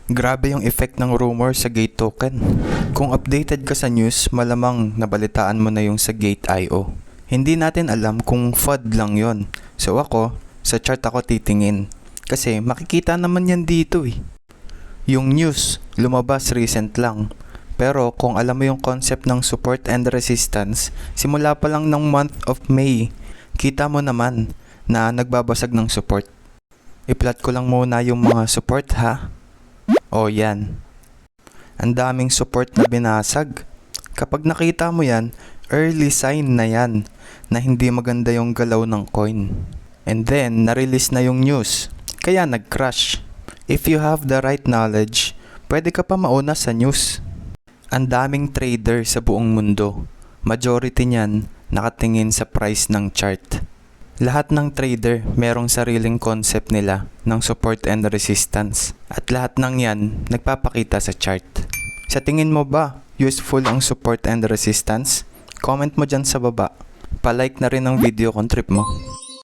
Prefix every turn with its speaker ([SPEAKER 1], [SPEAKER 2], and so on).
[SPEAKER 1] Grabe yung effect ng rumor sa Gate token. Kung updated ka sa news, malamang nabalitaan mo na yung sa Gate.io. Hindi natin alam kung FUD lang yon. So ako, sa chart ako titingin. Kasi makikita naman yan dito eh. Yung news, lumabas recent lang. Pero kung alam mo yung concept ng support and resistance, simula pa lang ng month of May, kita mo naman na nagbabasag ng support. I-plot ko lang muna yung mga support ha. O yan. Ang daming support na binasag. Kapag nakita mo yan, early sign na yan na hindi maganda yung galaw ng coin. And then, na-release na yung news. Kaya nag-crash. If you have the right knowledge, pwede ka pa mauna sa news. Ang daming trader sa buong mundo. Majority niyan nakatingin sa price ng chart. Lahat ng trader merong sariling concept nila ng support and resistance. At lahat ng yan nagpapakita sa chart. Sa tingin mo ba, useful ang support and resistance? Comment mo dyan sa baba. Pa-like na rin ang video kung trip mo.